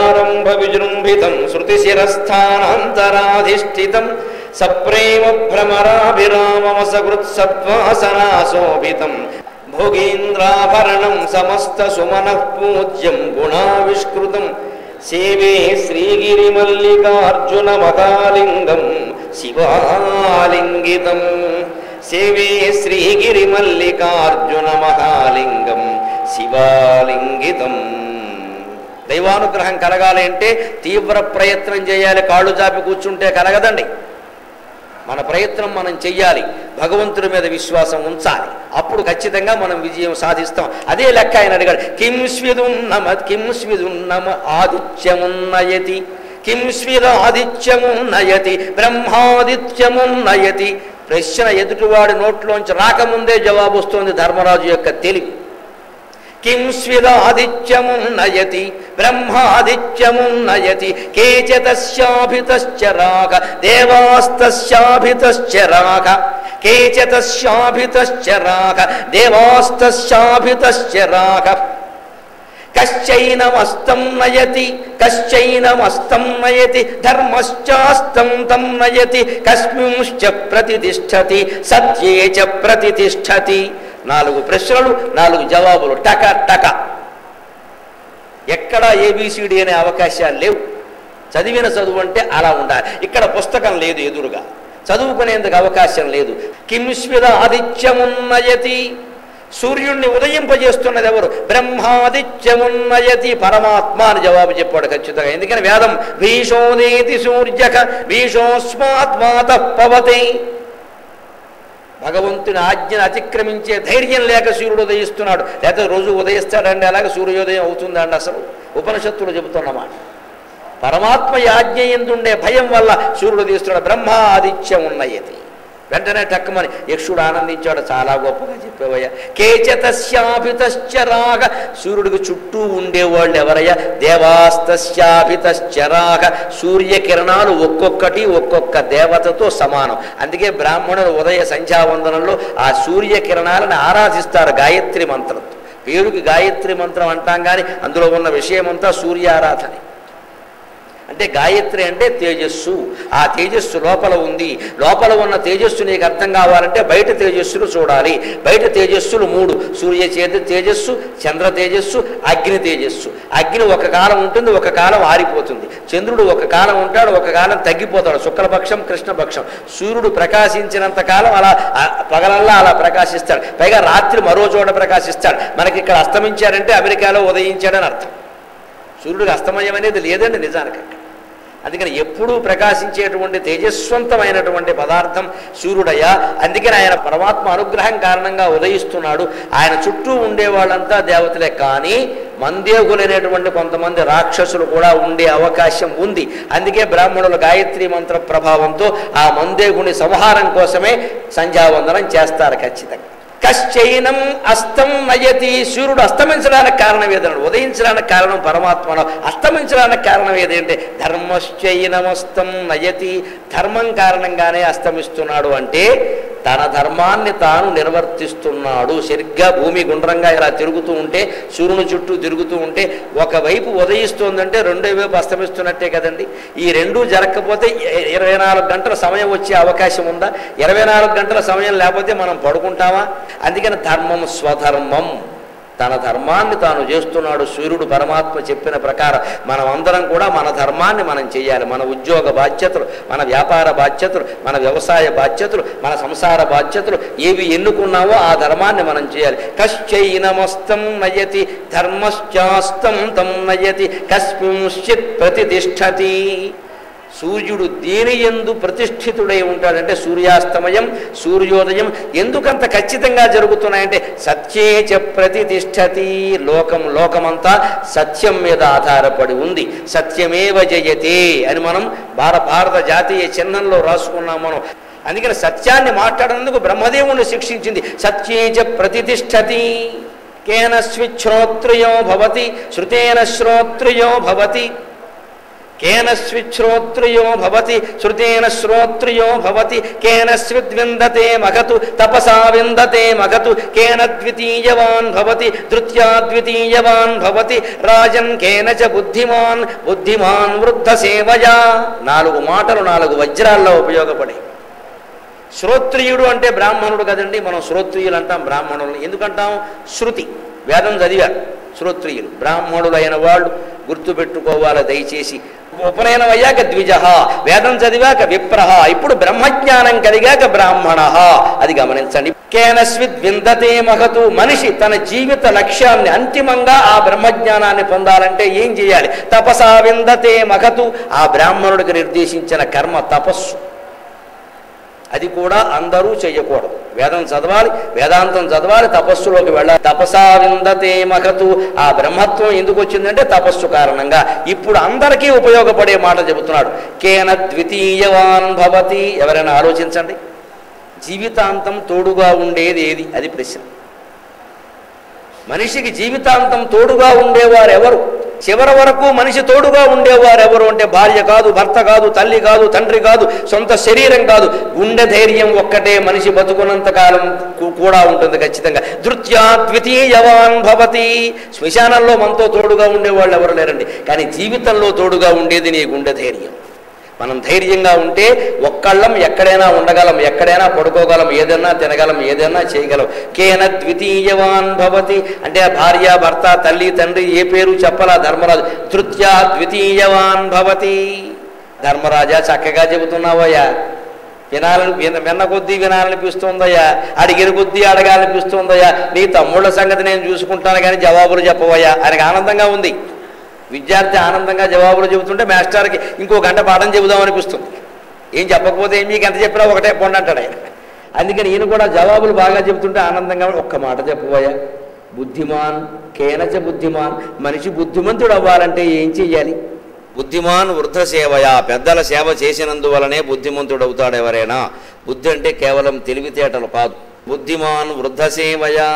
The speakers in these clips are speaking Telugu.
ప్రారంభ విజృంభితం శృతిశిరస్థానాంతరాధిష్ఠితం సప్రేమ భ్రమరాభిరామమసకృత్సత్వాసనాశోభితం భోగీంద్రాభరణం సమస్త సుమనః పూజ్యం గుణావిష్కృతం సేవే శ్రీగిరిమల్లికార్జున మహాలింగం శివాలింగితం సేవే శ్రీగిరిమల్లికార్జున మహాలింగం శివాలింగితం. దైవానుగ్రహం కలగాలి అంటే తీవ్ర ప్రయత్నం చేయాలి. కాళ్ళు చాపి కూర్చుంటే కలగదండి. మన ప్రయత్నం మనం చెయ్యాలి. భగవంతుడి మీద విశ్వాసం ఉంచాలి. అప్పుడు ఖచ్చితంగా మనం విజయం సాధిస్తాం. అదే లెక్క ఆయన అడిగాడు. కిం స్విదున్నమ ఆదిత్యమున్నయతి కిం స్విదాదిత్యమున్నయతి బ్రహ్మాదిత్యమున్నయతి. ప్రశ్న ఎదుటివాడి నోట్లోంచి రాకముందే జవాబు వస్తుంది. ధర్మరాజు యొక్క తెలివి. కిం స్విదాదిత్యమున్నయతి బ్రహ్మాదిత్యమున్నయతి కేచతస్యాభితశ్చరాక దేవాస్తస్యాభితశ్చరాక కేచతస్యాభితశ్చరాక దేవాస్తస్యాభితశ్చరాక కశ్చైనమస్తం నయతి ధర్మశ్చాస్తం తం నయతి కస్మింశ్చ ప్రతిష్ఠతి సత్యే చ ప్రతిష్ఠతి. 4 ప్రశ్నలు 4 జవాబులు టక టక. ఎక్కడా ఏబిసిడి అనే అవకాశాలు లేవు. చదివిన చదువు అంటే అలా ఉండాలి. ఇక్కడ పుస్తకం లేదు ఎదురుగా, చదువుకునేందుకు అవకాశం లేదు. కింస్విద ఆదిత్యమున్నయతి, సూర్యుణ్ణి ఉదయింపజేస్తున్నది ఎవరు? బ్రహ్మాదిత్యమున్నయతి, పరమాత్మ అని జవాబు చెప్పాడు ఖచ్చితంగా. ఎందుకని వేదం భీషోదేతి సూర్యక భీషోస్మాత్మాతః పవతి. భగవంతుని ఆజ్ఞను అతిక్రమించే ధైర్యం లేక సూర్యుడు ఉదయిస్తున్నాడు. లేకపోతే రోజు ఉదయిస్తాడండి, అలాగే సూర్యోదయం అవుతుందండి. అసలు ఉపనిషత్తులు చెబుతున్నమాట. పరమాత్మ ఆజ్ఞ ఎందుండే భయం వల్ల సూర్యుడు ఉదయిస్తున్నాడు. బ్రహ్మాదిత్యమున్నయతి. వెంటనే టక్కుమని యక్షుడు ఆనందించాడు. చాలా గొప్పగా చెప్పేవయ్యా. కేచతస్యాభితశ్చరాగ, సూర్యుడికి చుట్టూ ఉండేవాళ్ళు ఎవరయ్యా? దేవాస్తస్యాభితశ్చరాగ, సూర్యకిరణాలు ఒక్కొక్కటి ఒక్కొక్క దేవతతో సమానం. అందుకే బ్రాహ్మణులు ఉదయ సంధ్యావందనంలో ఆ సూర్యకిరణాలను ఆరాధిస్తారు గాయత్రి మంత్రంతో. పేరుకి గాయత్రి మంత్రం అంటాం కానీ అందులో ఉన్న విషయమంతా సూర్యారాధన. అంటే గాయత్రి అంటే తేజస్సు. ఆ తేజస్సు లోపల ఉంది. లోపల ఉన్న తేజస్సు నీకు అర్థం కావాలంటే బయట తేజస్సులు చూడాలి. బయట తేజస్సులు 3: సూర్య తేజస్సు, చంద్ర తేజస్సు, అగ్ని తేజస్సు. అగ్ని ఒక కాలం ఉంటుంది, ఒక కాలం ఆరిపోతుంది. చంద్రుడు ఒక కాలం ఉంటాడు, ఒక కాలం తగ్గిపోతాడు. శుక్లపక్షం, కృష్ణపక్షం. సూర్యుడు ప్రకాశించినంత కాలం అలా పగలల్లా అలా ప్రకాశిస్తాడు. పైగా రాత్రి మరో చోట ప్రకాశిస్తాడు. మనకి ఇక్కడ అస్తమించాడంటే అమెరికాలో ఉదయించాడని అర్థం. సూర్యుడికి అస్తమయం అనేది లేదండి నిజానికి అక్కడ. అందుకని ఎప్పుడూ ప్రకాశించేటువంటి తేజస్వంతమైనటువంటి పదార్థం సూర్యుడయ్యా. అందుకని ఆయన పరమాత్మ అనుగ్రహం కారణంగా ఉదయిస్తున్నాడు. ఆయన చుట్టూ ఉండేవాళ్ళంతా దేవతలే. కానీ మందేగులైనటువంటి కొంతమంది రాక్షసులు కూడా ఉండే అవకాశం ఉంది. అందుకే బ్రాహ్మణులు గాయత్రి మంత్ర ప్రభావంతో ఆ మందేగుని సంహారం కోసమే సంధ్యావందనం చేస్తారు ఖచ్చితంగా. కశ్చైనం అస్తం నయతి, సూర్యుడు అస్తమించడానికి కారణం ఏదన్నాడు? ఉదయించడానికి కారణం పరమాత్మ. అస్తమించడానికి కారణం ఏదంటే ధర్మశ్చైనమస్తం నయతి, ధర్మం కారణంగానే అస్తమిస్తున్నాడు. అంటే తన ధర్మాన్ని తాను నిర్వర్తిస్తున్నాడు. సరిగ్గా భూమి గుండ్రంగా ఇలా తిరుగుతూ ఉంటే, సూర్యుని చుట్టూ తిరుగుతూ ఉంటే ఒకవైపు ఉదయిస్తోందంటే రెండో వైపు అస్తమిస్తున్నట్టే కదండి. ఈ రెండూ జరగకపోతే 24 గంటల సమయం వచ్చే అవకాశం ఉందా? 24 గంటల సమయం లేకపోతే మనం పడుకుంటామా? అందుకని ధర్మం స్వధర్మం, తన ధర్మాన్ని తాను చేస్తున్నాడు సూర్యుడు. పరమాత్మ చెప్పిన ప్రకారం మనం అందరం కూడా మన ధర్మాన్ని మనం చేయాలి. మన ఉద్యోగ బాధ్యతలు, మన వ్యాపార బాధ్యతలు, మన వ్యవసాయ బాధ్యతలు, మన సంసార బాధ్యతలు ఏవి ఎన్నుకున్నావో ఆ ధర్మాన్ని మనం చేయాలి. కశ్చైనమస్తం నయతి ధర్మశ్చాస్తం తం నయతి కస్మింశ్చిత్ ప్రతిష్ఠతి. సూర్యుడు దేని యందు ప్రతిష్ఠితుడై ఉంటాడంటే సూర్యాస్తమయం, సూర్యోదయం ఎందుకంత ఖచ్చితంగా జరుగుతున్నాయంటే సత్యేచ ప్రతిష్ఠతి. లోకమంతా సత్యం మీద ఆధారపడి ఉంది. సత్యమేవ జయతే అని మనం భారత జాతీయ చిహ్నంలో రాసుకున్నాం మనం. అందుకని సత్యాన్ని మాట్లాడేందుకు బ్రహ్మదేవుని శిక్షించింది. సత్యేచ ప్రతిష్ఠతి. కేన స్విశ్రోత్రియో భవతి శృతేన శ్రోత్రియో భవతి. కేనస్విత్ శ్రోత్రియో భవతి శృతేన శ్రోత్రియో భవతి కేనస్విత్ విందతే మగతు తపసా విందతే మగతు కేన ద్వితీయవాన్ భవతి ధృత్యా ద్వితీయవాన్ భవతి రాజన్ కేనచ బుద్ధిమాన్ బుద్ధిమాన్ వృద్ధ సేవయా. 4 మాటలు 4 వజ్రాల్లో ఉపయోగపడే. శ్రోత్రియుడు అంటే బ్రాహ్మణుడు కదండి, మనం శ్రోత్రియులు అంటాం బ్రాహ్మణులు. ఎందుకంటాం? శృతి, వేదం చదివారు శ్రోత్రియులు. బ్రాహ్మణులైన వాళ్ళు గుర్తుపెట్టుకోవాలి దయచేసి. ఉపనయనం అయ్యాక ద్విజ, వేదం చదివాక విప్రహ, ఇప్పుడు బ్రహ్మజ్ఞానం కలిగాక బ్రాహ్మణ. అది గమనించండి. కేనస్విద్ విందతే మహతు, మనిషి తన జీవిత లక్ష్యాన్ని అంతిమంగా ఆ బ్రహ్మజ్ఞానాన్ని పొందాలంటే ఏం చేయాలి? తపసా విందతే మహతు, ఆ బ్రాహ్మణుడికి నిర్దేశించిన కర్మ తపస్సు. అది కూడా అందరూ చెయ్యకూడదు. వేదం చదవాలి, వేదాంతం చదవాలి, తపస్సులోకి వెళ్ళాలి. తపసా విందతే మహతు, ఆ బ్రహ్మత్వం ఎందుకు వచ్చిందంటే తపస్సు కారణంగా. ఇప్పుడు అందరికీ ఉపయోగపడే మాట చెబుతున్నాడు. కేన ద్వితీయవాన్ భవతి. ఎవరైనా ఆలోచించండి, జీవితాంతం తోడుగా ఉండేది ఏది? అది ప్రశ్న. మనిషికి జీవితాంతం తోడుగా ఉండేవారు ఎవరు? చివరి వరకు మనిషి తోడుగా ఉండేవారు ఎవరు అంటే భార్య కాదు, భర్త కాదు, తల్లి కాదు, తండ్రి కాదు, సొంత శరీరం కాదు, గుండె ధైర్యం ఒక్కటే మనిషి బతుకున్నంత కాలం కూడా ఉంటుంది ఖచ్చితంగా. ధృత్యా ద్వితీయవాన్ భవతి. శ్మశానంలో మనతో తోడుగా ఉండేవాళ్ళు ఎవరు లేరండి, కానీ జీవితంలో తోడుగా ఉండేది నీ గుండె ధైర్యం. మనం ధైర్యంగా ఉంటే ఒక్కళ్ళం ఎక్కడైనా ఉండగలం, ఎక్కడైనా పడుకోగలం, ఏదైనా తినగలం, ఏదైనా చేయగలం. కేన ద్వితీయవాన్ భవతి అంటే భార్య, భర్త, తల్లి, తండ్రి ఏ పేరు చెప్పలా ధర్మరాజు. తృత్యా ద్వితీయవాన్ భవతి. ధర్మరాజా చక్కగా చెబుతున్నావయ్యా, విన్న కొద్దీ వినాలనిపిస్తుందయ్యా, అడిగిన కొద్దీ అడగాలనిపిస్తుందయ్యా, నీ తమ్ముళ్ళ సంగతి నేను చూసుకుంటాను కానీ జవాబులు చెప్పవయ్యా. ఆయనకు ఆనందంగా ఉంది. విద్యార్థి ఆనందంగా జవాబులు చెబుతుంటే మాస్టర్కి ఇంకో గంట పాఠం చెబుదామనిపిస్తుంది. ఏం చెప్పకపోతే మీకు ఎంత చెప్పినా ఒకటే పొండి అంటాడు ఆయన. అందుకని ఈయన కూడా జవాబులు బాగా చెబుతుంటే ఆనందంగా ఒక్క మాట చెప్పబోయా. బుద్ధిమాన్ కేనచ బుద్ధిమాన్, మనిషి బుద్ధిమంతుడు అవ్వాలంటే ఏం చెయ్యాలి? బుద్ధిమాన్ వృద్ధ సేవయా, పెద్దల సేవ చేసినందువలనే బుద్ధిమంతుడు అవుతాడు ఎవరైనా. బుద్ధి అంటే కేవలం తెలివితేటలు కాదు. బుద్ధిమాన్ వృద్ధ సేవయా.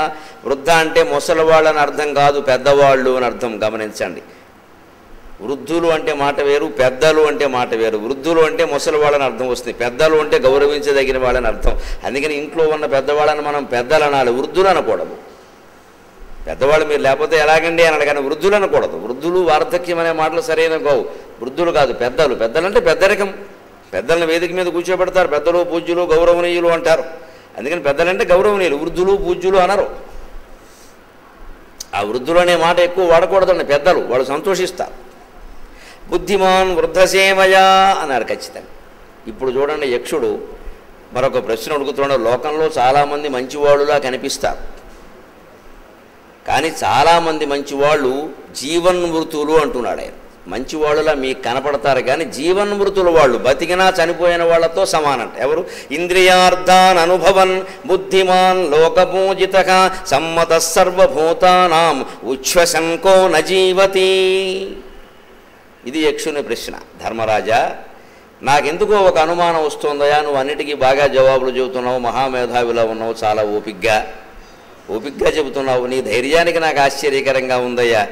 వృద్ధ అంటే ముసలివాళ్ళని అర్థం కాదు, పెద్దవాళ్ళు అని అర్థం. గమనించండి, వృద్ధులు అంటే మాట వేరు, పెద్దలు అంటే మాట వేరు. వృద్ధులు అంటే ముసలి వాళ్ళని అర్థం వస్తుంది, పెద్దలు అంటే గౌరవించదగిన వాళ్ళని అర్థం. అందుకని ఇంట్లో ఉన్న పెద్దవాళ్ళని మనం పెద్దలు అనాలి, వృద్ధులు అనకూడదు. పెద్దవాళ్ళు మీరు లేకపోతే ఎలాగండి అనాలి, కానీ వృద్ధులు అనకూడదు. వృద్ధులు, వార్ధక్యం అనే మాటలు సరైన గౌ. వృద్ధులు కాదు, పెద్దలు. పెద్దలంటే పెద్దరికం. పెద్దలను వేదిక మీద కూర్చోబెడతారు, పెద్దలు, పూజ్యులు, గౌరవనీయులు అంటారు. అందుకని పెద్దలంటే గౌరవనీయులు, వృద్ధులు, పూజ్యులు అనరు. ఆ వృద్ధులు అనే మాట ఎక్కువ వాడకూడదండి. పెద్దలు, వాళ్ళు సంతోషిస్తారు. బుద్ధిమాన్ వృద్ధసేవయా అన్నారు ఖచ్చితంగా. ఇప్పుడు చూడండి, యక్షుడు మరొక ప్రశ్న అడుగుతున్నాడు. లోకంలో చాలామంది మంచివాళ్ళులా కనిపిస్తారు, కానీ చాలామంది మంచివాళ్ళు జీవన్మృతులు అంటున్నాడు ఆయన. మంచివాళ్ళులా మీకు కనపడతారు కానీ జీవన్మృతులు వాళ్ళు, బతికినా చనిపోయిన వాళ్ళతో సమానంట. ఎవరు? ఇంద్రియార్థాన్ అనుభవన్ బుద్ధిమాన్ లోకపూజితః సమ్మత సర్వభూతానాం ఉచ్ఛ్వసంకో నజీవతి. ఇది యక్షుని ప్రశ్న. ధర్మరాజా, నాకెందుకో ఒక అనుమానం వస్తుందయా, నువ్వు అన్నిటికీ బాగా జవాబులు చెబుతున్నావు, మహామేధావిలో ఉన్నావు, చాలా ఓపిగ్గా చెబుతున్నావు. నీ ధైర్యానికి నాకు ఆశ్చర్యకరంగా ఉందయ్యా.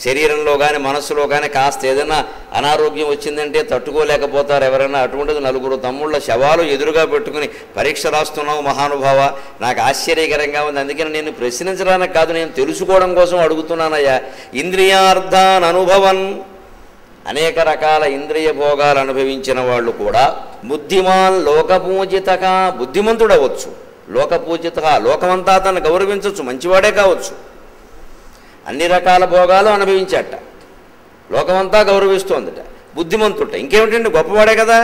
శరీరంలో కానీ మనస్సులో కానీ కాస్త ఏదైనా అనారోగ్యం వచ్చిందంటే తట్టుకోలేకపోతారు ఎవరైనా. అటువంటిది 4 తమ్ముళ్ళ శవాలు ఎదురుగా పెట్టుకుని పరీక్ష రాస్తున్నావు మహానుభావ, నాకు ఆశ్చర్యకరంగా ఉంది. అందుకని నేను ప్రశ్నించడానికి కాదు, నేను తెలుసుకోవడం కోసం అడుగుతున్నానయ్యా. ఇంద్రియార్థాన్ అనుభవన్, అనేక రకాల ఇంద్రియ భోగాలు అనుభవించిన వాళ్ళు కూడా బుద్ధిమాన్ లోకపూజితః, బుద్ధిమంతుడవచ్చు. లోకపూజితః, లోకమంతా తను గౌరవించవచ్చు, మంచివాడే కావచ్చు. అన్ని రకాల భోగాలు అనుభవించాట, లోకమంతా గౌరవిస్తోందట, బుద్ధిమంతుట. ఇంకేమిటండి, గొప్పవాడే కదా.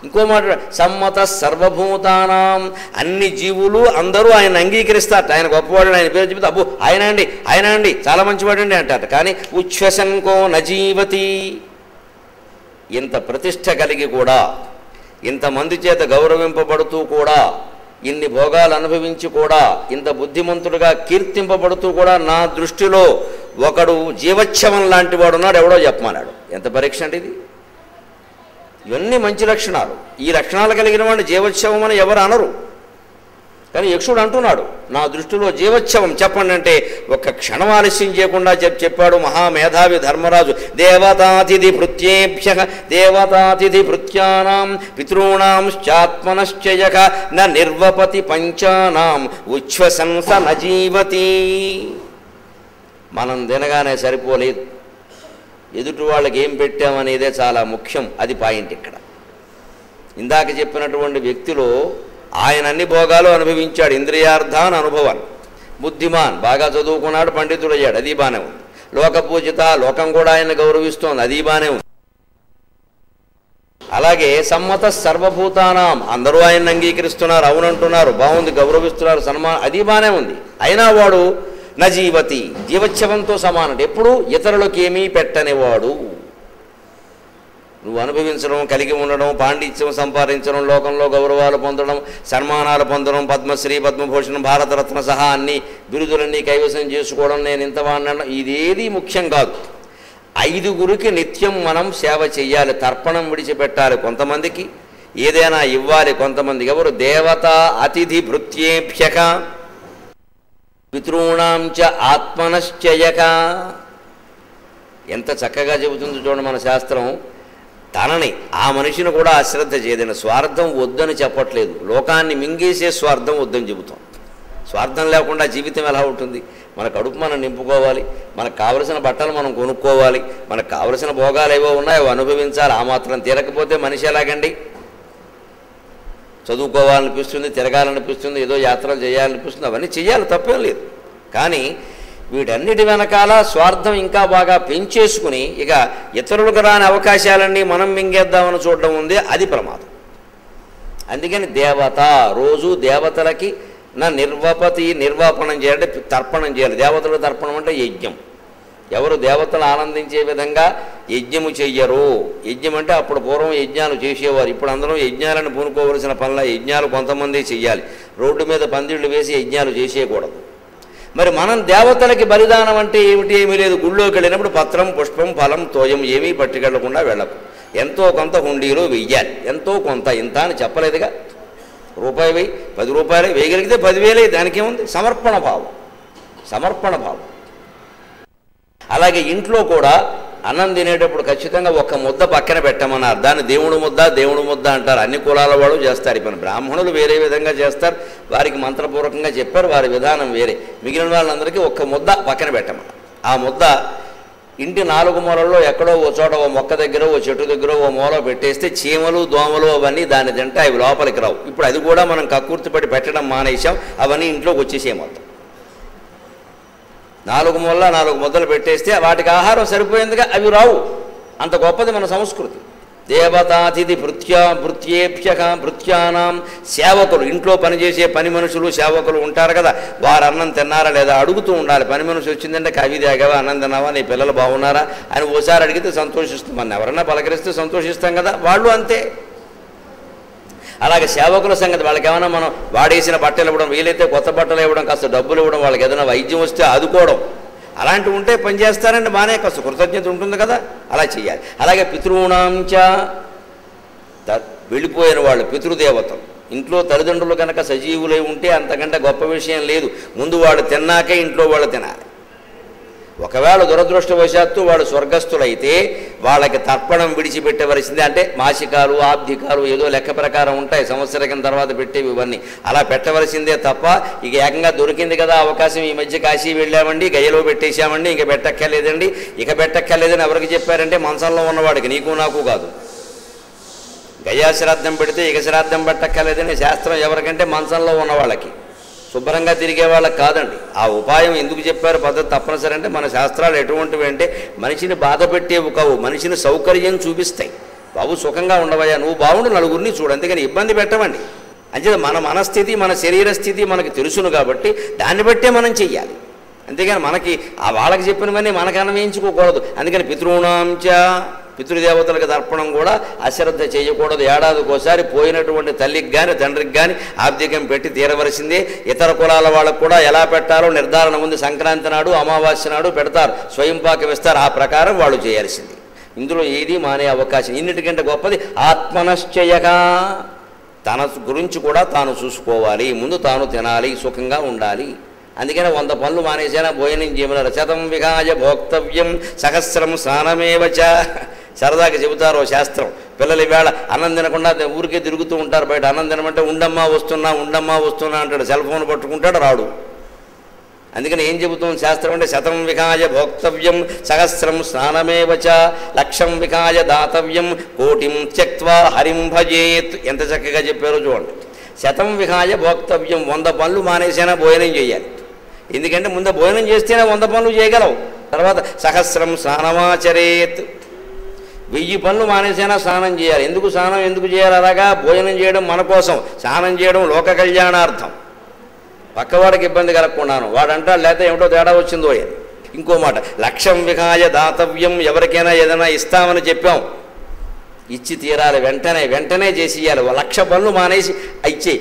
ఇంకో మాట, సమ్మత సర్వభూతానాం, అన్ని జీవులు అందరూ ఆయన అంగీకరిస్తారట. ఆయన గొప్పవాడు, ఆయన పేరు చెబితే అబ్బో ఆయన అండి చాలా మంచివాడండి అంటారట. కానీ ఉచ్ఛ్వసంకో నజీవతి, ఇంత ప్రతిష్ట కలిగి కూడా, ఇంతమంది చేత గౌరవింపబడుతూ కూడా, ఇన్ని భోగాలు అనుభవించి కూడా, ఇంత బుద్ధిమంతుడుగా కీర్తింపబడుతూ కూడా, నా దృష్టిలో ఒకడు జీవచ్ఛవం లాంటి వాడు ఉన్నాడు, ఎవడో చెప్పమన్నాడు. ఎంత పరీక్ష అండి ఇది. ఇవన్నీ మంచి లక్షణాలు. ఈ లక్షణాలు కలిగిన వాడిని జీవోత్సవం అని ఎవరు అనరు. కానీ యక్షుడు అంటున్నాడు, నా దృష్టిలో జీవోత్సవం చెప్పండి అంటే ఒక్క క్షణం ఆలస్యం చేయకుండా చెప్పాడు మహామేధావి ధర్మరాజు. దేవతాతిథి భృత్యేభ్య దేవతాతిథి భృత్యానాం పితॄణాంశ్చాత్మనశ్చయక న నిర్వపతి పంచానాం ఉచ్ఛ్వసంస నజీవతి. మనం తినగానే సరిపోలేదు, ఎదుటి వాళ్ళకి ఏం పెట్టామనేదే చాలా ముఖ్యం. అది పాయింట్ ఇక్కడ. ఇందాక చెప్పినటువంటి వ్యక్తిలో ఆయన అన్ని భోగాలు అనుభవించాడు, ఇంద్రియార్థాన్ అనుభవాన్ని. బుద్ధిమాన్, బాగా చదువుకున్నాడు, పండితుడు అయ్యాడు, అది బాగానే ఉంది. లోకపూజిత, లోకం కూడా ఆయన గౌరవిస్తోంది, అది బాగానే ఉంది. అలాగే సమ్మత సర్వభూతానాం, అందరూ ఆయన్ని అంగీకరిస్తున్నారు, అవునంటున్నారు, బాగుంది, గౌరవిస్తున్నారు, సన్మానం, అది బాగానే ఉంది. అయినా వాడు నజీవతి, జీవోత్సవంతో సమానం. ఎప్పుడు ఇతరులకు ఏమీ పెట్టనివాడు. నువ్వు అనుభవించడం, కలిగి ఉండడం, పాండిత్యం సంపాదించడం, లోకంలో గౌరవాలు పొందడం, సన్మానాలు పొందడం, పద్మశ్రీ, పద్మభూషణం, భారతరత్న సహా అన్ని బిరుదులన్నీ కైవసం చేసుకోవడం, నేను ఇంతవాడిన, ఇదేది ముఖ్యం కాదు. 5గురికి నిత్యం మనం సేవ చెయ్యాలి, తర్పణం విడిచిపెట్టాలి, కొంతమందికి ఏదైనా ఇవ్వాలి, కొంతమందికి ఎవరు దేవత అతిథి భృత్యేభ్యక పితॄణాంచ ఆత్మనశ్చయక. ఎంత చక్కగా చెబుతుంది చూడండి మన శాస్త్రం. తనని, ఆ మనిషిని కూడా అశ్రద్ధ చేయదని, స్వార్థం వద్దని చెప్పట్లేదు, లోకాన్ని మింగేసే స్వార్థం వద్దని చెబుతాం. స్వార్థం లేకుండా జీవితం ఎలా ఉంటుంది? మన కడుపు మనం నింపుకోవాలి, మనకు కావలసిన బట్టలు మనం కొనుక్కోవాలి, మనకు కావలసిన భోగాలు ఏవో ఉన్నాయో అనుభవించాలి. ఆ మాత్రం తీరకపోతే మనిషి ఎలాగండి? చదువుకోవాలనిపిస్తుంది, తిరగాలనిపిస్తుంది, ఏదో యాత్రలు చేయాలనిపిస్తుంది, అవన్నీ చెయ్యాలి, తప్పేం లేదు. కానీ వీటన్నిటి వెనకాల స్వార్థం ఇంకా బాగా పెంచేసుకుని ఇక ఇతరులకు రాని అవకాశాలన్నీ మనం మింగేద్దామని చూడడం ఉంది, అది ప్రమాదం. అందుకని దేవత, రోజు దేవతలకి నా నిర్వపతి, నిర్వాపణం చేయాలంటే తర్పణం చేయాలి. దేవతలకు తర్పణం అంటే యజ్ఞం. ఎవరు దేవతలు ఆనందించే విధంగా యజ్ఞము చెయ్యరు. యజ్ఞం అంటే అప్పుడు పూర్వం యజ్ఞాలు చేసేవారు, ఇప్పుడు అందరం యజ్ఞాలను పూనుకోవలసిన పనుల యజ్ఞాలు కొంతమంది చెయ్యాలి. రోడ్డు మీద పందిళ్ళు వేసి యజ్ఞాలు చేసేయకూడదు. మరి మనం దేవతలకి బలిదానం అంటే ఏమిటి? ఏమీ లేదు. గుళ్ళోకి వెళ్ళినప్పుడు పత్రం, పుష్పం, ఫలం, తోయం ఏమీ పట్టుకెళ్లకుండా వెళ్ళకు. ఎంతో కొంత హుండీలో వెయ్యాలి. ఎంతో కొంత, ఇంత అని చెప్పలేదుగా. రూపాయి వెయ్యి, 10 రూపాయలు వేయగలిగితే 10,000, దానికేముంది? సమర్పణ భావం, సమర్పణ భావం. అలాగే ఇంట్లో కూడా అన్నం తినేటప్పుడు ఖచ్చితంగా ఒక ముద్ద పక్కన పెట్టమన్నారు. దాన్ని దేవుడు ముద్ద, దేవుడు ముద్ద అంటారు. అన్ని కులాల వాళ్ళు చేస్తారు. ఇప్పుడు బ్రాహ్మణులు వేరే విధంగా చేస్తారు, వారికి మంత్రపూర్వకంగా చెప్పారు, వారి విధానం వేరే. మిగిలిన వాళ్ళందరికీ ఒక్క ముద్ద పక్కన పెట్టమన్నారు. ఆ ముద్ద ఇంటి 4 మూలల్లో ఎక్కడో ఓ చోట, ఓ మొక్క దగ్గర, ఓ చెట్టు దగ్గర, ఓ మూల పెట్టేస్తే చీమలు, దోమలు అవన్నీ దాన్ని తింటే అవి లోపలికి రావు. ఇప్పుడు అది కూడా మనం కక్కుర్తిపడి పెట్టడం మానేశాం, అవన్నీ ఇంట్లోకి వచ్చేసే మొత్తం. 4 మూలలా 4 ముద్దలు పెట్టేస్తే వాటికి ఆహారం సరిపోయేందుగా అవి రావు. అంత గొప్పది మన సంస్కృతి. దేవతాతిథి భృత్యేభ్యక భృత్యానాం, సేవకులు, ఇంట్లో పనిచేసే పని మనుషులు, సేవకులు ఉంటారు కదా, వారు అన్నం తిన్నారా లేదా అడుగుతూ ఉండాలి. పని మనిషి వచ్చిందంటే కవి తాగావా, అన్నం తిన్నావా, నీ పిల్లలు బాగున్నారా అని ఓసారి అడిగితే సంతోషిస్తాం. మన ఎవరన్నా పలకరిస్తే సంతోషిస్తాం కదా, వాళ్ళు అంతే. అలాగే సేవకుల సంగతి, వాళ్ళకి ఏమైనా మనం వాడేసిన బట్టలు ఇవ్వడం, వీలైతే కొత్త బట్టలు ఇవ్వడం, కాస్త డబ్బులు ఇవ్వడం, వాళ్ళకి ఏదైనా వైద్యం వస్తే ఆదుకోవడం, అలాంటివి ఉంటే పని చేస్తారండి, బాగానే కాస్త కృతజ్ఞత ఉంటుంది కదా, అలా చేయాలి. అలాగే పితృణాంచ, వెళ్ళిపోయిన వాళ్ళు పితృదేవతలు. ఇంట్లో తల్లిదండ్రులు కనుక సజీవులై ఉంటే అంతకంటే గొప్ప విషయం లేదు. ముందు వాళ్ళు తిన్నాకే ఇంట్లో వాళ్ళు తినాలి. ఒకవేళ దురదృష్టవశాత్తు వాళ్ళు స్వర్గస్థులైతే వాళ్ళకి తర్పణం విడిచిపెట్టవలసిందే. అంటే మాసికాలు, ఆబ్దికాలు ఏదో లెక్క ప్రకారం ఉంటాయి, సంవత్సరం తర్వాత పెట్టేవి, ఇవన్నీ అలా పెట్టవలసిందే తప్ప ఇక ఏకంగా దొరికింది కదా అవకాశం, ఈ మధ్య కాశీ వెళ్ళామండి, గయ్యలో పెట్టేశామండి, ఇక పెట్టక్కర్లేదండి, ఇక పెట్టక్కర్లేదని ఎవరికి చెప్పారంటే మంచంలో ఉన్నవాడికి, నీకు నాకు కాదు. గయా శ్రాద్ధం పెడితే ఇక శ్రాద్ధం పెట్టక్కర్లేదని శాస్త్రం ఎవరికంటే మంచంలో ఉన్న వాళ్ళకి, శుభ్రంగా తిరిగే వాళ్ళకి కాదండి. ఆ ఉపాయం ఎందుకు చెప్పారు, పద్ధతి తప్పనిసరి అంటే మన శాస్త్రాలు ఎటువంటివి అంటే మనిషిని బాధ పెట్టేవి కావు, మనిషిని సౌకర్యం చూపిస్తాయి. బాబు సుఖంగా ఉండవయ్యా, నువ్వు బాగుండు, నలుగురిని చూడు, అందుకని ఇబ్బంది పెట్టమండి. అంతే, మన మనస్థితి, మన శరీర స్థితి మనకు తెలుసును కాబట్టి దాన్ని బట్టే మనం చెయ్యాలి. అంతేగాని మనకి ఆ వాళ్ళకి చెప్పినవన్నీ మనకు అన్వయించుకోకూడదు. అందుకని పితృణాంచ, పితృదేవతలకు తర్పణం కూడా అశ్రద్ధ చేయకూడదు. ఏడాదికోసారి పోయినటువంటి తల్లికి కానీ తండ్రికి కానీ ఆబ్దికం పెట్టి తీరవలసిందే. ఇతర కులాల వాళ్ళకు కూడా ఎలా పెట్టాలో నిర్ధారణ ఉంది. సంక్రాంతి నాడు, అమావాస్య నాడు పెడతారు, స్వయంపాకం ఇస్తారు, ఆ ప్రకారం వాళ్ళు చేయాల్సింది. ఇందులో ఏది మానే అవకాశం. ఇన్నిటికంటే గొప్పది ఆత్మనశ్చయక, తన గురించి కూడా తాను చూసుకోవాలి, ముందు తాను తినాలి, సుఖంగా ఉండాలి. అందుకని 100 పనులు మానేసైనా భోజనం చేయమన్నారు. శతం విహాయ భోక్తవ్యం సహస్రం స్నానమేవచ. సరదాగా చెబుతారు శాస్త్రం. పిల్లలు ఈవేళ అన్నం తినకుండా ఊరికే తిరుగుతూ ఉంటారు బయట. అన్నం తినమంటే ఉండమ్మా వస్తున్నా ఉండమ్మా వస్తున్నా అంటాడు. సెల్ ఫోన్ పట్టుకుంటాడు, రాడు. అందుకని ఏం చెబుతుంది శాస్త్రం అంటే శతం విహాయ భోక్తవ్యం సహస్రం స్నానమేవచ లక్షం విహాయ దాతవ్యం కోటిం త్యక్త్వా హరిం భజేత్. ఎంత చక్కగా చెప్పారో చూడండి. శతం విహాయ భోక్తవ్యం 100 పనులు మానేసైనా భోజనం చేయాలి. ఎందుకంటే ముందు భోజనం చేస్తేనే 100 పనులు చేయగలవు. తర్వాత సహస్రం స్నానమాచరేత్. 1000 పనులు మానేసైనా స్నానం చేయాలి. ఎందుకు స్నానం ఎందుకు చేయాలి? అలాగా భోజనం చేయడం మన కోసం, స్నానం చేయడం లోక కళ్యాణార్థం, పక్కవాడికి ఇబ్బంది కలగకుండాను. వాడంటాడు లేకపోతే ఏమిటో తేడా వచ్చిందో. ఇంకో మాట లక్షం విహాయ దాతవ్యం. ఎవరికైనా ఏదైనా ఇస్తామని చెప్పాం, ఇచ్చి తీరాలి. వెంటనే చేసి ఇవ్వాలి. 1,00,000 పనులు మానేసి ఇచ్చేయి.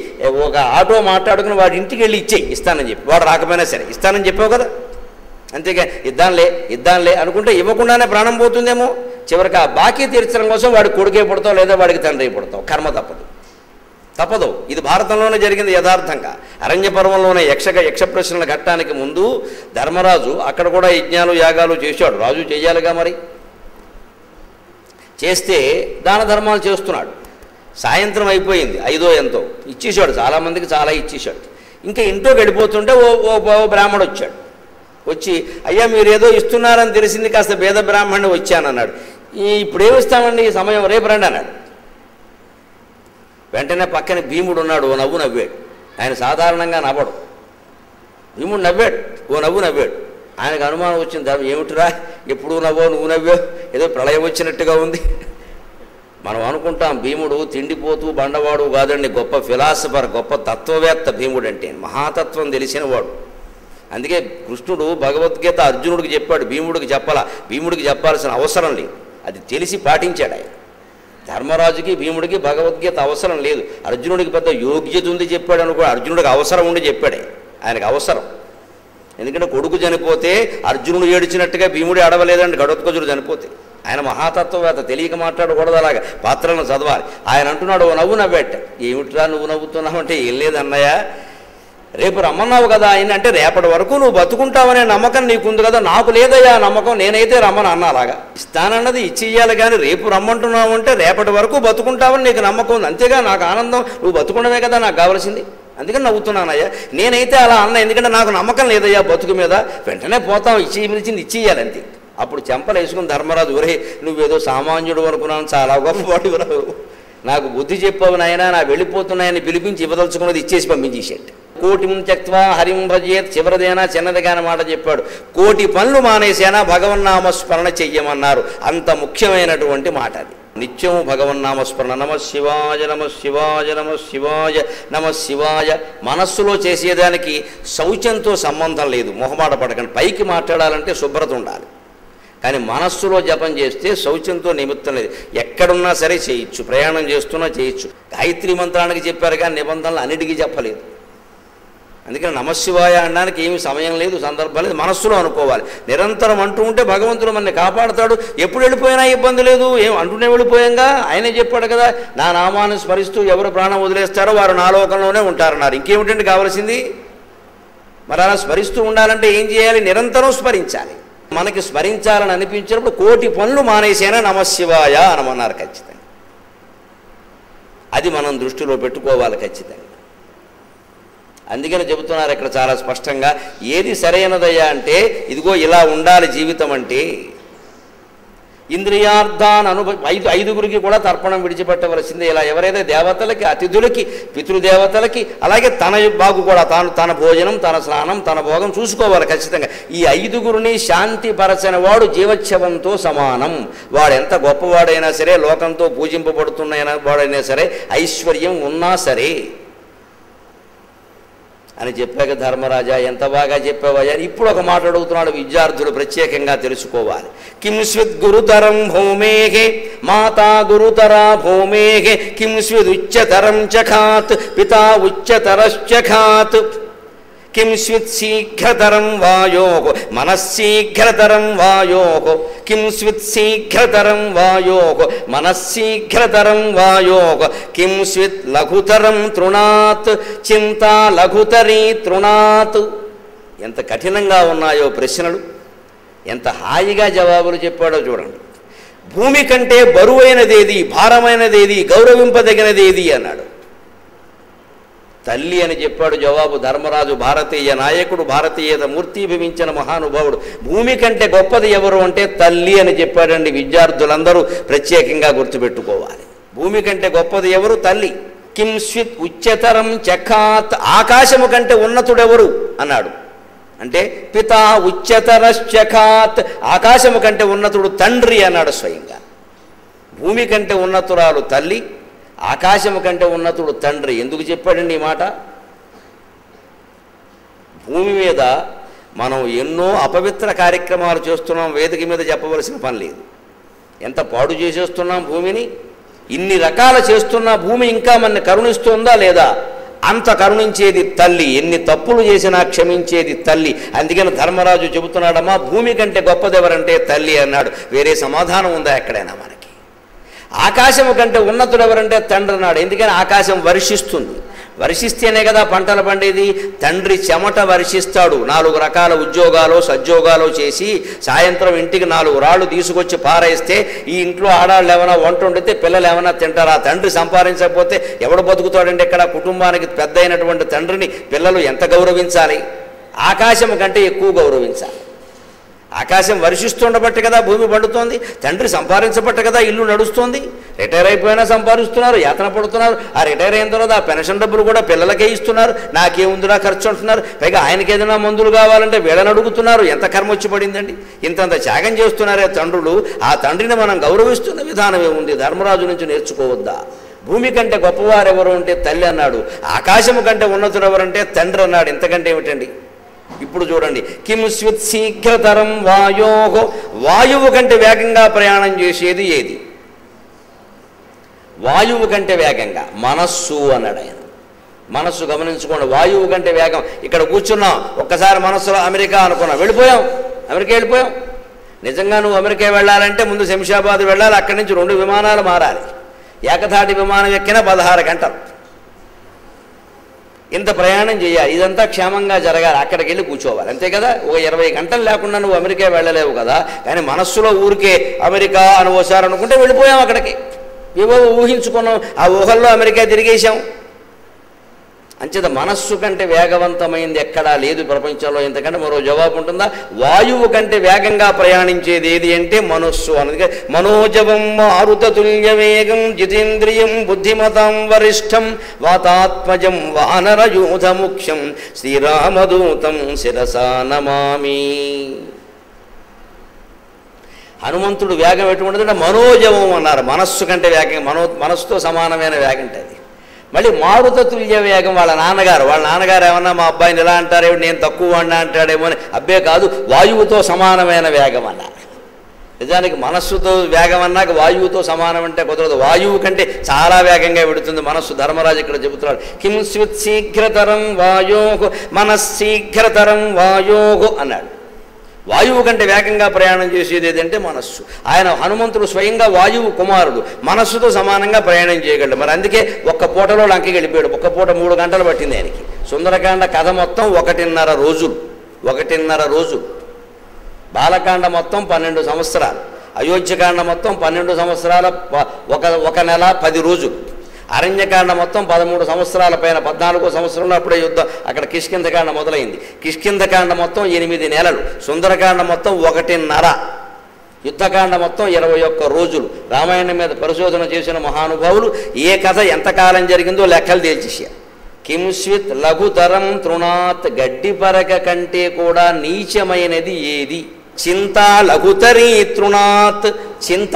ఒక ఆటో మాట్లాడుకుని వాడి ఇంటికి వెళ్ళి ఇచ్చేయి ఇస్తానని చెప్పి. వాడు రాకపోయినా సరే ఇస్తానని చెప్పావు కదా, అంతేగా ఇద్దాంలే అనుకుంటే ఇవ్వకుండానే ప్రాణం పోతుందేమో. చివరికి ఆ బాకీ తీర్చడం కోసం వాడి కొడుకే పుడతావు లేదా వాడికి తండ్రి పుడతావు. కర్మ తప్పదు. ఇది భారతంలోనే జరిగింది యథార్థంగా. అరణ్య పర్వంలోనే యక్ష ప్రశ్నల ఘట్టానికి ముందు ధర్మరాజు అక్కడ కూడా యజ్ఞాలు యాగాలు చేశాడు. రాజు చేయాలిగా, మరి చేస్తే దాన ధర్మాలు చేస్తున్నాడు. సాయంత్రం అయిపోయింది, 5ో ఎంతో ఇచ్చేశాడు. చాలామందికి చాలా ఇచ్చేశాడు. ఇంకా ఇంట్లోకి వెళ్ళిపోతుంటే ఓ బ్రాహ్మడు వచ్చాడు. వచ్చి అయ్యా మీరు ఏదో ఇస్తున్నారని తెలిసింది, కాస్త భేద బ్రాహ్మణుడు వచ్చానన్నాడు. ఇప్పుడేమిస్తామండి, ఈ సమయం రేపు రండి అన్నాడు. వెంటనే పక్కన భీముడు ఉన్నాడు. ఓ నవ్వు నవ్వాడు. ఆయన సాధారణంగా నవ్వడు. భీముడు నవ్వాడు, ఓ నవ్వు నవ్వాడు. ఆయనకు అనుమానం వచ్చింది, ఏమిటిరా ఎప్పుడు నవ్వో నువ్వు నవ్వో, ఏదో ప్రళయం వచ్చినట్టుగా ఉంది. మనం అనుకుంటాం భీముడు తిండిపోతూ బండవాడు కాదండి, గొప్ప ఫిలాసఫర్, గొప్ప తత్వవేత్త భీముడు అంటే. మహాతత్వం తెలిసినవాడు. అందుకే కృష్ణుడు భగవద్గీత అర్జునుడికి చెప్పాడు, భీముడికి చెప్పాలా. భీముడికి చెప్పాల్సిన అవసరం లేదు, అది తెలిసి పాటించాడు ఆయన. ధర్మరాజుకి భీముడికి భగవద్గీత అవసరం లేదు. అర్జునుడికి పెద్ద యోగ్యత ఉంది చెప్పాడు అనుకో. అర్జునుడికి అవసరం ఉండి చెప్పాడే, ఆయనకు అవసరం. ఎందుకంటే కొడుకు చనిపోతే అర్జునుడు ఏడిచినట్టుగా భీముడు అడవలేదండి ఘటోత్కచుడు చనిపోతే. ఆయన మహాతత్వవేత్త, తెలియక మాట్లాడకూడదు, అలాగా పాత్రలను చదవాలి. ఆయన అంటున్నాడు, ఓ నవ్వు నవ్వేట. ఏమిట్రా నువ్వు నవ్వుతున్నావంటే, ఏం లేదన్నయ్య, రేపు రమ్మన్నావు కదా ఆయన అంటే రేపటి వరకు నువ్వు బతుకుంటావనే నమ్మకం నీకుంది కదా, నాకు లేదయ్యా నమ్మకం, నేనైతే రమ్మని అన్నా. అలాగా ఇస్తానన్నది ఇచ్చేయాలి, కానీ రేపు రమ్మంటున్నావు అంటే రేపటి వరకు బతుకుంటావని నీకు నమ్మకం ఉంది. అంతేగా నాకు ఆనందం, నువ్వు బతుకుండమే కదా నాకు కావాల్సింది. అందుకని నవ్వుతున్నానయ్యా. నేనైతే అలా అన్నా, ఎందుకంటే నాకు నమ్మకం లేదయ్యా బతుకు మీద. వెంటనే పోతాం, పిలిచింది ఇచ్చేయాలి అంతే. అప్పుడు చెంపలు వేసుకుని ధర్మరాజు, ఒరే నువ్వేదో సామాన్యుడు అనుకున్నాను, చాలా గొప్పవాడు, నాకు బుద్ధి చెప్పావు నాయన, నా వెళ్ళిపోతున్నాయని పిలిపించి ఇవ్వదలుచుకున్నది ఇచ్చేసి పంపించేసేట. కోటిం త్యక్త్వా హరిం భజేత్. చివరిదేనా చిన్నదిగానే మాట చెప్పాడు. 1,000 పనులు మానేసేనా భగవన్నామస్మరణ చెయ్యమన్నారు. అంత ముఖ్యమైనటువంటి మాట అది. నిత్యము భగవన్నామస్మరణ. నమ శివాయ నమ శివాయ నమ శివాయ నమ శివాయ. మనస్సులో చేసేదానికి శౌచంతో సంబంధం లేదు, మొహమాట పడకండి. పైకి మాట్లాడాలంటే శుభ్రత ఉండాలి, కానీ మనస్సులో జపం చేస్తే శౌచంతో నిమిత్తం లేదు. ఎక్కడున్నా సరే చేయొచ్చు, ప్రయాణం చేస్తున్నా చేయొచ్చు. గాయత్రి మంత్రానికి చెప్పారు కానీ నిబంధనలు అన్నిటికీ చెప్పలేదు. అందుకని నమశివాయ అనడానికి ఏమి సమయం లేదు, సందర్భం లేదు, మనస్సులో అనుకోవాలి. నిరంతరం అంటూ ఉంటే భగవంతుడు మనల్ని కాపాడుతాడు. ఎప్పుడు వెళ్ళిపోయినా ఇబ్బంది లేదు. ఏం అంటూనే వెళ్ళిపోయాంగా, ఆయనే చెప్పాడు కదా, నా నామాన్ని స్మరిస్తూ ఎవరు ప్రాణం వదిలేస్తారో వారు నా లోకంలోనే ఉంటారన్నారు. ఇంకేమిటంటే కావాల్సింది? మరి అలా స్మరిస్తూ ఉండాలంటే ఏం చేయాలి? నిరంతరం స్మరించాలి. మనకి స్మరించాలని అనిపించినప్పుడు 1,000 పనులు మానేసేనా నమశివాయ అనమన్నారు ఖచ్చితంగా. అది మనం దృష్టిలో పెట్టుకోవాలి ఖచ్చితంగా. అందుకని చెబుతున్నారు ఇక్కడ చాలా స్పష్టంగా, ఏది సరైనదయ్యా అంటే ఇదిగో ఇలా ఉండాలి జీవితం అంటే. ఇంద్రియార్థాన్ని ఐదుగురికి కూడా తర్పణం విడిచిపెట్టవలసిందే. ఇలా ఎవరైతే దేవతలకి, అతిథులకి, పితృదేవతలకి, అలాగే తన బాగు కూడా తన భోజనం, తన స్నానం, తన భోగం చూసుకోవాలి ఖచ్చితంగా. ఈ 5గురిని శాంతిపరచని వాడు జీవచ్ఛవంతో సమానం. వాడు ఎంత గొప్పవాడైనా సరే, లోకంతో పూజింపబడుతున్న వాడైనా సరే, ఐశ్వర్యం ఉన్నా సరే అని చెప్పాక ధర్మరాజా ఎంత బాగా చెప్పావయ్యా. ఇప్పుడు ఒక మాట అడుగుతున్నాడు, విద్యార్థులు ప్రత్యేకంగా తెలుసుకోవాలి. కిం స్విద్ గురుతరం భూమేహే మాతా గురుతరా భూమేహే కిం స్విద్ ఉచ్చతరం చఖాత్ పితా ఉచ్చతరశ్చఖాత్. కిం స్విత్ శీఘ్రతరం వాయోః మనశ్శీఘ్రతరం వాయోః కిం స్విత్ శీఘ్రతరం వాయోః మనశ్శీఘ్రతరం వాయోః కిం స్విత్ లఘుతరం తృణాత్ చింతా లఘుతరీ తృణాత్. ఎంత కఠినంగా ఉన్నాయో ప్రశ్నలు, ఎంత హాయిగా జవాబులు చెప్పాడో చూడండి. భూమి కంటే బరువైనదేది, భారమైనదేది, గౌరవింపదగినదేది అన్నాడు. తల్లి అని చెప్పాడు జవాబు ధర్మరాజు. భారతీయ నాయకుడు, భారతీయత మూర్తిభవించిన మహానుభావుడు. భూమి కంటే గొప్పది ఎవరు అంటే తల్లి అని చెప్పాడండి. విద్యార్థులందరూ ప్రత్యేకంగా గుర్తుపెట్టుకోవాలి. భూమి కంటే గొప్పది ఎవరు? తల్లి. కిం స్విత్ ఉच्चతరం చఖాత్, ఆకాశము కంటే ఉన్నతుడెవరు అన్నాడు. అంటే పితా ఉच्चతరశ్చఖాత్, ఆకాశము కంటే ఉన్నతుడు తండ్రి అన్నాడు స్వయంగా. భూమి కంటే ఉన్నతురాలు తల్లి, ఆకాశము కంటే ఉన్నతుడు తండ్రి. ఎందుకు చెప్పాడండి ఈ మాట? భూమి మీద మనం ఎన్నో అపవిత్ర కార్యక్రమాలు చేస్తున్నాం, వేదిక మీద చెప్పవలసిన పని లేదు. ఎంత పాడు చేసేస్తున్నాం భూమిని. ఇన్ని రకాల చేస్తున్నా భూమి ఇంకా మనని కరుణిస్తుందా లేదా? అంత కరుణించేది తల్లి. ఎన్ని తప్పులు చేసినా క్షమించేది తల్లి. అందుకని ధర్మరాజు చెబుతున్నాడమ్మా, భూమి కంటే గొప్పది ఎవరంటే తల్లి అన్నాడు. వేరే సమాధానం ఉందా ఎక్కడైనా మనకి? ఆకాశము కంటే ఉన్నతుడు ఎవరంటే తండ్రి అన్నాడు. ఎందుకని? ఆకాశం వర్షిస్తుంది. వర్షిస్తేనే కదా పంటలు పండేది. తండ్రి చెమట వర్షిస్తాడు. 4 రకాల ఉద్యోగాలు సద్యోగాలు చేసి సాయంత్రం ఇంటికి 4 రాళ్ళు తీసుకొచ్చి పారేస్తే ఈ ఇంట్లో ఆడాళ్ళు ఏమైనా వంట వండితే పిల్లలు ఏమైనా తింటారా? తండ్రి సంపాదించకపోతే ఎవడు బతుకుతాడంటే ఇక్కడ? కుటుంబానికి పెద్ద అయినటువంటి తండ్రిని పిల్లలు ఎంత గౌరవించాలి? ఆకాశం కంటే ఎక్కువ గౌరవించాలి. ఆకాశం వర్షిస్తుండబట్టి కదా భూమి పండుతోంది. తండ్రి సంపాదించబట్ట కదా ఇల్లు నడుస్తుంది. రిటైర్ అయిపోయినా సంపాదిస్తున్నారు, యాతన పడుతున్నారు. ఆ రిటైర్ అయిన తర్వాత ఆ పెన్షన్ డబ్బులు కూడా పిల్లలకే ఇస్తున్నారు. నాకేముందిరా ఖర్చు అంటున్నారు. పైగా ఆయనకి ఏదైనా మందులు కావాలంటే వీళ్ళని అడుగుతున్నారు. ఎంత కర్మ వచ్చి పడిందండి? ఇంతంత త్యాగం చేస్తున్నారే తండ్రులు. ఆ తండ్రిని మనం గౌరవిస్తున్న విధానం ఏముంది? ధర్మరాజు నుంచి నేర్చుకోవద్దా? భూమి కంటే గొప్పవారెవరు అంటే తల్లి అన్నాడు. ఆకాశము కంటే ఉన్నతుడు ఎవరంటే తండ్రి అన్నాడు. ఇంతకంటే ఏమిటండి? ఇప్పుడు చూడండి, కిం స్విత్ శీఘ్రతరం వాయోః, వాయువు కంటే వేగంగా ప్రయాణం చేసేది ఏది? వాయువు కంటే వేగంగా మనస్సు అన్నాడు ఆయన. మనస్సు గమనించుకోండి, వాయువు కంటే వేగం. ఇక్కడ కూర్చున్నాం, ఒక్కసారి మనస్సులో అమెరికా అనుకున్నాం, వెళ్ళిపోయాం. అమెరికా వెళ్ళిపోయాం. నిజంగా నువ్వు అమెరికా వెళ్ళాలంటే ముందు శంషాబాద్ వెళ్ళాలి. అక్కడి నుంచి 2 విమానాలు మారాలి. ఏకధాటి విమానం ఎక్కినా 16 గంటలు. ఇంత ప్రయాణం చేయాలి. ఇదంతా క్షేమంగా జరగాలి. అక్కడికి వెళ్ళి కూర్చోవాలి, అంతే కదా? ఒక 20 గంటలు లేకుండా నువ్వు అమెరికా వెళ్ళలేవు కదా. కానీ మనస్సులో ఊరికే అమెరికా అని ఓసారి అనుకుంటే వెళ్ళిపోయాం అక్కడికి. ఏవో ఊహించుకున్నాం, ఆ ఊహల్లో అమెరికా తిరిగేశాం. అంచేత మనస్సు కంటే వేగవంతమైంది ఎక్కడా లేదు ప్రపంచంలో. ఇంతకంటే మరో జవాబు ఉంటుందా? వాయువు కంటే వేగంగా ప్రయాణించేది ఏది అంటే మనస్సు అన్నది. మనోజవం మారుతతుల్య వేగం జితేంద్రియం బుద్ధిమతాం వరిష్టం వాతాత్మజం వానరయూథ ముఖ్యం శ్రీరామదూతం శిరసా నమామి. హనుమంతుడు వేగం ఎటువంటిదంటే మనోజవం అన్నారు. మనస్సు కంటే వేగం, మనస్సుతో సమానమైన వేగం ఉంటుంది. మళ్ళీ మారుతతుల్య వేగం వాళ్ళ నాన్నగారు ఏమన్నా మా అబ్బాయిని ఎలా అంటారేమో, నేను తక్కువ వాడినా అంటాడేమో అని. అబ్బే కాదు, వాయువుతో సమానమైన వేగం అన్నారు. నిజానికి మనస్సుతో వేగం అన్నాక వాయువుతో సమానం అంటే కుదరదు. వాయువు కంటే చాలా వేగంగా పెడుతుంది మనస్సు. ధర్మరాజు ఇక్కడ చెబుతున్నాడు, కిం స్విత్ శీఘ్రతరం వాయోః మనశ్శీఘ్రతరం వాయోః అన్నాడు. వాయువు కంటే వేగంగా ప్రయాణం చేసేది ఏదంటే మనస్సు. ఆయన హనుమంతుడు స్వయంగా వాయువు కుమారుడు, మనస్సుతో సమానంగా ప్రయాణం చేయగలడు. మరి అందుకే ఒక్క పూటలో లంకకి వెళ్ళిపోయాడు. ఒక్క పూట 3 గంటలు పట్టింది ఆయనకి. సుందరకాండ కథ మొత్తం 1.5 రోజులు. 1.5 రోజులు. బాలకాండ మొత్తం 12 సంవత్సరాలు. అయోధ్యకాండ మొత్తం 12 సంవత్సరాల 1 నెల 10 రోజులు. అరణ్యకాండ మొత్తం 13 సంవత్సరాల పైన. 14వ సంవత్సరంలో అప్పుడే యుద్ధం. అక్కడ కిష్కింధకాండ మొదలైంది. కిష్కింధకాండ మొత్తం 8 నెలలు. సుందరకాండ మొత్తం 1.5. యుద్ధకాండ మొత్తం 21 రోజులు. రామాయణం మీద పరిశోధన చేసిన మహానుభావులు ఏ కథ ఎంతకాలం జరిగిందో లెక్కలు తేల్చేశారు. కిం స్విత్ లఘుతరం తృణాత్, గడ్డి పరక కంటే కూడా నీచమైనది ఏది? చింత లఘుతరీ తృణాత్. చింత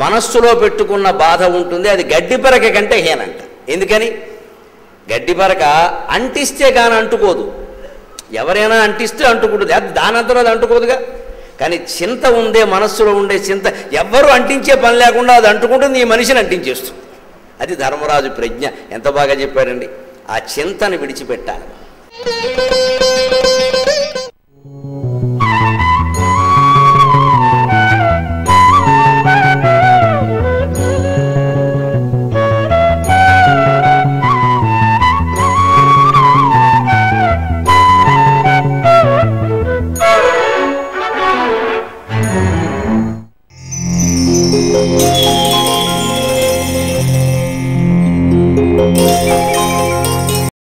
మనస్సులో పెట్టుకున్న బాధ ఉంటుంది, అది గడ్డిపరక కంటే హీనంట. ఎందుకని? గడ్డిపరక అంటిస్తే కానీ అంటుకోదు. ఎవరైనా అంటిస్తే అంటుకుంటుంది, అది దానంతలో అది అంటుకోదుగా. కానీ చింత ఉందే, మనస్సులో ఉండే చింత ఎవ్వరూ అంటించే పని లేకుండా అది అంటుకుంటుంది, ఈ మనిషిని అంటించేస్తుంది. అది ధర్మరాజు ప్రజ్ఞ. ఎంత బాగా చెప్పారండి. ఆ చింతను విడిచిపెట్టాలి. Thank you.